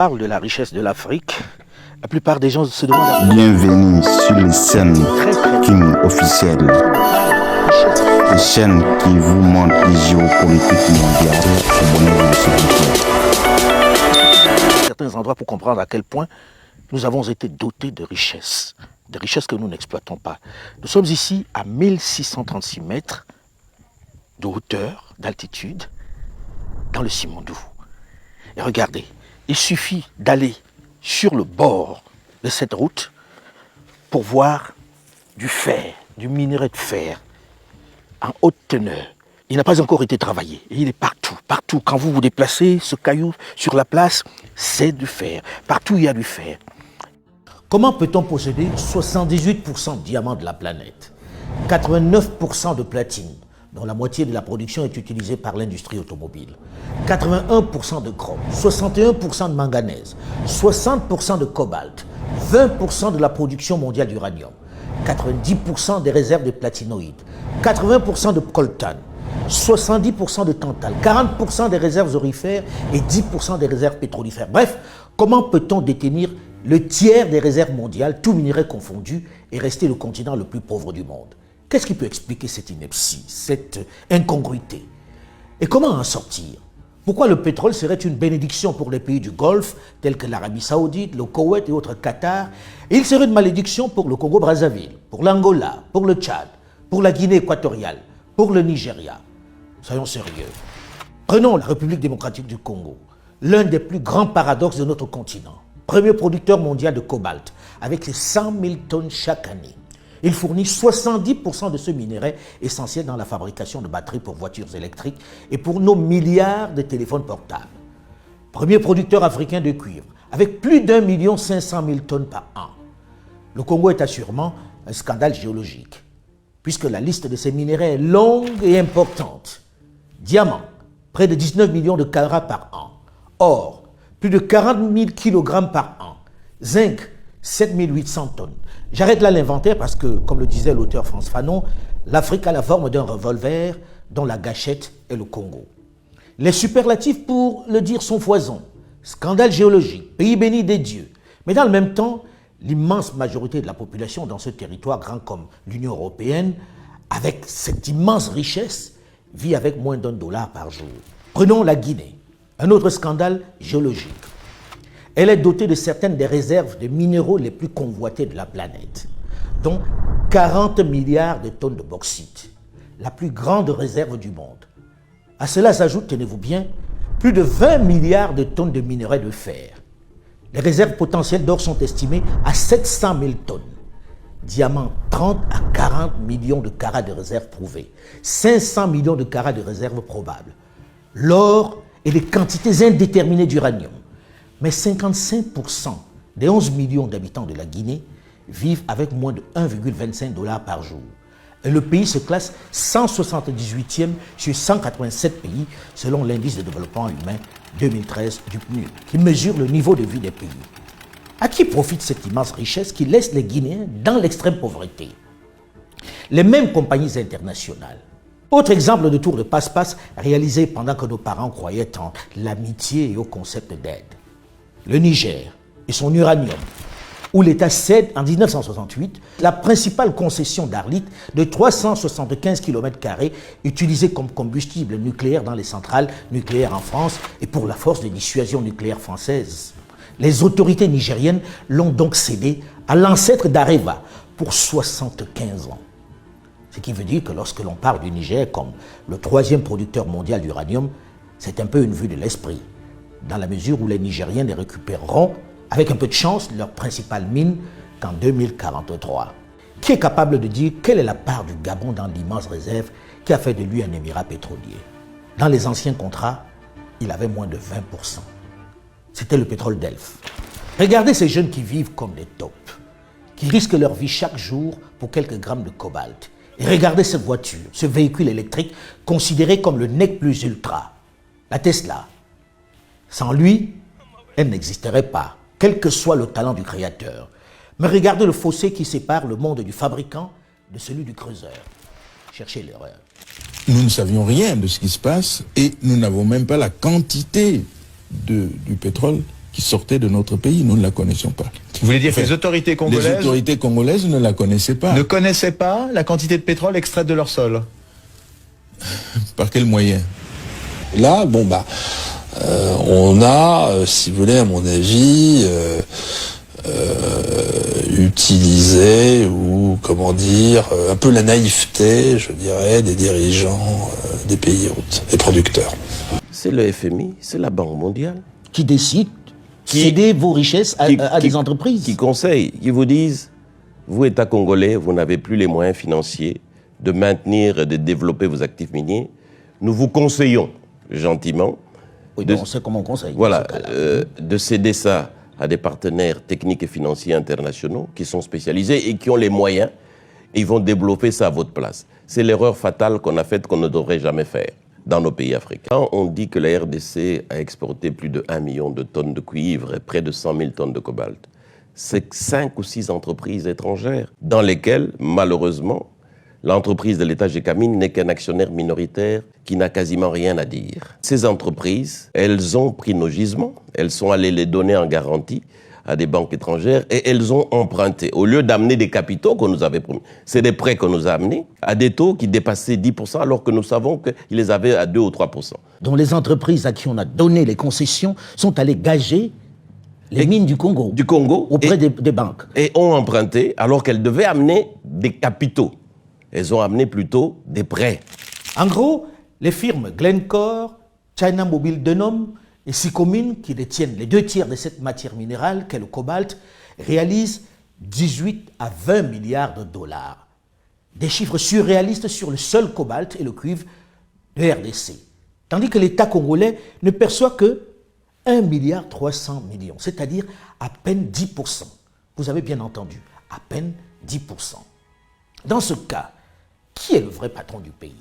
Parle de la richesse de l'Afrique, la plupart des gens se demandent... Bienvenue sur les chaînes King officielles, les chaînes qui vous montrent les géopolitiques mondiales. Abonnez-vous s'il vous plaît. Certains endroits pour comprendre à quel point nous avons été dotés de richesses que nous n'exploitons pas. Nous sommes ici à 1636 mètres de hauteur, d'altitude, dans le Simandou. Et regardez, il suffit d'aller sur le bord de cette route pour voir du fer, du minerai de fer en haute teneur. Il n'a pas encore été travaillé. Et il est partout, partout. Quand vous vous déplacez, ce caillou sur la place, c'est du fer. Partout, il y a du fer. Comment peut-on posséder 78% de diamants de la planète, 89% de platine, dont la moitié de la production est utilisée par l'industrie automobile, 81% de chrome, 61% de manganèse, 60% de cobalt, 20% de la production mondiale d'uranium, 90% des réserves de platinoïdes, 80% de coltan, 70% de tantal, 40% des réserves aurifères et 10% des réserves pétrolifères. Bref, comment peut-on détenir le tiers des réserves mondiales, tout minerai confondu, et rester le continent le plus pauvre du monde? Qu'est-ce qui peut expliquer cette ineptie, cette incongruité? Et comment en sortir? Pourquoi le pétrole serait une bénédiction pour les pays du Golfe, tels que l'Arabie Saoudite, le Koweït et autres Qatar, et il serait une malédiction pour le Congo-Brazzaville, pour l'Angola, pour le Tchad, pour la Guinée équatoriale, pour le Nigeria? Soyons sérieux. Prenons la République démocratique du Congo, l'un des plus grands paradoxes de notre continent. Premier producteur mondial de cobalt, avec ses 100 000 tonnes chaque année. Il fournit 70% de ce minerai essentiel dans la fabrication de batteries pour voitures électriques et pour nos milliards de téléphones portables. Premier producteur africain de cuivre, avec plus d'1 500 000 tonnes par an. Le Congo est assurément un scandale géologique, puisque la liste de ces minerais est longue et importante. Diamant, près de 19 millions de carats par an. Or, plus de 40 000 kg par an. Zinc, 7 800 tonnes. J'arrête là l'inventaire parce que, comme le disait l'auteur Frantz Fanon, l'Afrique a la forme d'un revolver dont la gâchette est le Congo. Les superlatifs, pour le dire, sont foison. Scandale géologique, pays béni des dieux. Mais dans le même temps, l'immense majorité de la population dans ce territoire grand comme l'Union européenne, avec cette immense richesse, vit avec moins d'$1 par jour. Prenons la Guinée, un autre scandale géologique. Elle est dotée de certaines des réserves de minéraux les plus convoités de la planète, dont 40 milliards de tonnes de bauxite, la plus grande réserve du monde. À cela s'ajoute, tenez-vous bien, plus de 20 milliards de tonnes de minerais de fer. Les réserves potentielles d'or sont estimées à 700 000 tonnes. Diamants, 30 à 40 millions de carats de réserves prouvées, 500 millions de carats de réserves probables. L'or et les quantités indéterminées d'uranium. Mais 55% des 11 millions d'habitants de la Guinée vivent avec moins de 1,25 $ par jour. Et le pays se classe 178e sur 187 pays selon l'indice de développement humain 2013 du PNUD, qui mesure le niveau de vie des pays. À qui profite cette immense richesse qui laisse les Guinéens dans l'extrême pauvreté? Les mêmes compagnies internationales. Autre exemple de tour de passe-passe réalisé pendant que nos parents croyaient en l'amitié et au concept d'aide. Le Niger et son uranium, où l'État cède en 1968 la principale concession d'Arlit de 375 km² utilisée comme combustible nucléaire dans les centrales nucléaires en France et pour la force de dissuasion nucléaire française. Les autorités nigériennes l'ont donc cédé à l'ancêtre d'Areva pour 75 ans. Ce qui veut dire que lorsque l'on parle du Niger comme le 3e producteur mondial d'uranium, c'est un peu une vue de l'esprit, dans la mesure où les Nigériens les récupéreront, avec un peu de chance, leur principale mine qu'en 2043. Qui est capable de dire quelle est la part du Gabon dans l'immense réserve qui a fait de lui un émirat pétrolier? Dans les anciens contrats, il avait moins de 20%. C'était le pétrole d'Elf. Regardez ces jeunes qui vivent comme des taupes, qui risquent leur vie chaque jour pour quelques grammes de cobalt. Et regardez cette voiture, ce véhicule électrique considéré comme le nec plus ultra, la Tesla. Sans lui, elle n'existerait pas, quel que soit le talent du créateur. Mais regardez le fossé qui sépare le monde du fabricant de celui du creuseur. Cherchez l'erreur. Nous ne savions rien de ce qui se passe et nous n'avons même pas la quantité du pétrole qui sortait de notre pays. Nous ne la connaissions pas. Vous voulez dire que les autorités congolaises ne la connaissaient pas. ne connaissaient pas la quantité de pétrole extraite de leur sol? Par quel moyen? Là, on a, si vous voulez, à mon avis, utilisé, ou comment dire, un peu la naïveté, je dirais, des dirigeants des pays hôtes, des producteurs. C'est le FMI, c'est la Banque mondiale. Qui décide de céder vos richesses à des entreprises. Qui conseillent, qui vous disent, vous, État congolais, vous n'avez plus les moyens financiers de maintenir et de développer vos actifs miniers. Nous vous conseillons, gentiment, Oui, on sait comment on conseille. voilà, de céder ça à des partenaires techniques et financiers internationaux qui sont spécialisés et qui ont les moyens, et ils vont développer ça à votre place. C'est l'erreur fatale qu'on a faite, qu'on ne devrait jamais faire dans nos pays africains. Quand on dit que la RDC a exporté plus de 1 million de tonnes de cuivre et près de 100 000 tonnes de cobalt, c'est 5 ou 6 entreprises étrangères dans lesquelles, malheureusement, l'entreprise de l'État Gécamine n'est qu'un actionnaire minoritaire qui n'a quasiment rien à dire. Ces entreprises, elles ont pris nos gisements, elles sont allées les donner en garantie à des banques étrangères et elles ont emprunté. Au lieu d'amener des capitaux qu'on nous avait promis, c'est des prêts qu'on nous a amenés à des taux qui dépassaient 10% alors que nous savons qu'ils les avaient à 2 ou 3%. Dont les entreprises à qui on a donné les concessions sont allées gager les mines du Congo. Auprès des banques. Et ont emprunté alors qu'elles devaient amener des capitaux. Elles ont amené plutôt des prêts. En gros, les firmes Glencore, China Mobile Denom et Sycomine, qui détiennent les 2 tiers de cette matière minérale qu'est le cobalt, réalisent 18 à 20 milliards de dollars. Des chiffres surréalistes sur le seul cobalt et le cuivre de RDC. Tandis que l'État congolais ne perçoit que 1,3 milliard, c'est-à-dire à peine 10%. Vous avez bien entendu, à peine 10%. Dans ce cas, qui est le vrai patron du pays?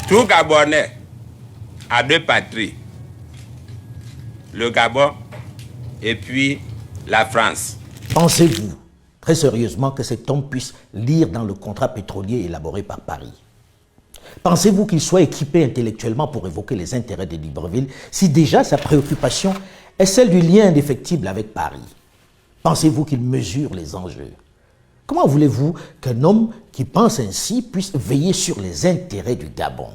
Tout Gabonais a 2 patries. Le Gabon et puis la France. Pensez-vous, très sérieusement, que cet homme puisse lire dans le contrat pétrolier élaboré par Paris? Pensez-vous qu'il soit équipé intellectuellement pour évoquer les intérêts de Libreville si déjà sa préoccupation est celle du lien indéfectible avec Paris? Pensez-vous qu'il mesure les enjeux? Comment voulez-vous qu'un homme qui pense ainsi puisse veiller sur les intérêts du Gabon?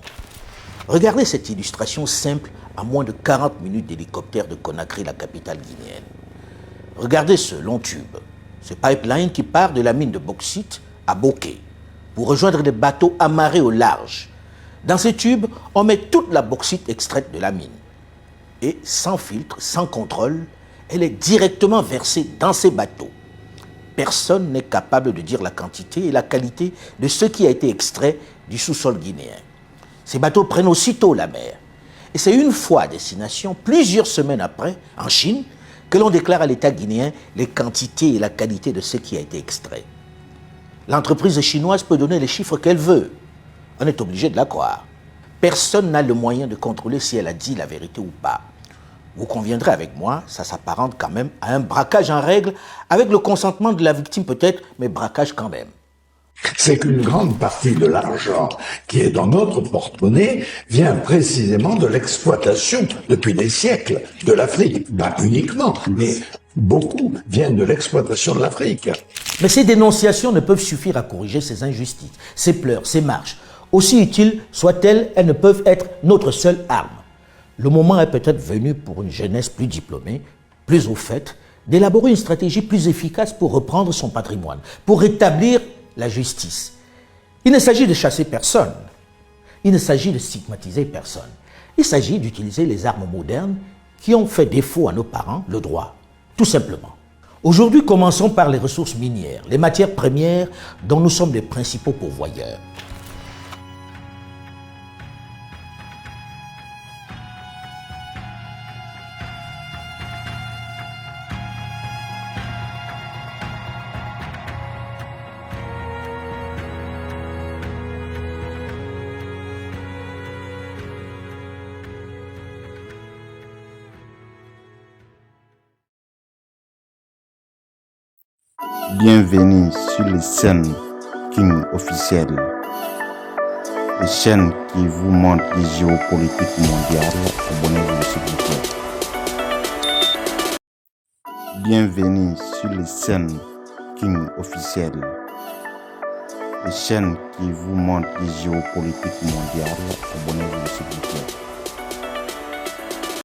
Regardez cette illustration simple à moins de 40 minutes d'hélicoptère de Conakry, la capitale guinéenne. Regardez ce long tube, ce pipeline qui part de la mine de bauxite à Bokeh pour rejoindre des bateaux amarrés au large. Dans ce tube, on met toute la bauxite extraite de la mine. Et sans filtre, sans contrôle, elle est directement versée dans ces bateaux. Personne n'est capable de dire la quantité et la qualité de ce qui a été extrait du sous-sol guinéen. Ces bateaux prennent aussitôt la mer. Et c'est une fois à destination, plusieurs semaines après, en Chine, que l'on déclare à l'État guinéen les quantités et la qualité de ce qui a été extrait. L'entreprise chinoise peut donner les chiffres qu'elle veut. On est obligé de la croire. Personne n'a le moyen de contrôler si elle a dit la vérité ou pas. Vous conviendrez avec moi, ça s'apparente quand même à un braquage en règle, avec le consentement de la victime peut-être, mais braquage quand même. C'est qu'une grande partie de l'argent qui est dans notre porte-monnaie vient précisément de l'exploitation, depuis des siècles, de l'Afrique. Pas uniquement, mais beaucoup viennent de l'exploitation de l'Afrique. Mais ces dénonciations ne peuvent suffire à corriger ces injustices, ces pleurs, ces marches. Aussi utiles soient-elles, elles ne peuvent être notre seule arme. Le moment est peut-être venu pour une jeunesse plus diplômée, plus au fait, d'élaborer une stratégie plus efficace pour reprendre son patrimoine, pour rétablir la justice. Il ne s'agit de chasser personne, il ne s'agit de stigmatiser personne. Il s'agit d'utiliser les armes modernes qui ont fait défaut à nos parents, le droit, tout simplement. Aujourd'hui, commençons par les ressources minières, les matières premières dont nous sommes les principaux pourvoyeurs. Bienvenue sur les chaînes King officielles, les chaînes qui vous montrent les géopolitiques mondiales. Abonnez-vous s'il vous plaît. Bienvenue sur les chaînes King officielles, les chaînes qui vous montrent les géopolitiques mondiales. Abonnez-vous s'il vous plaît.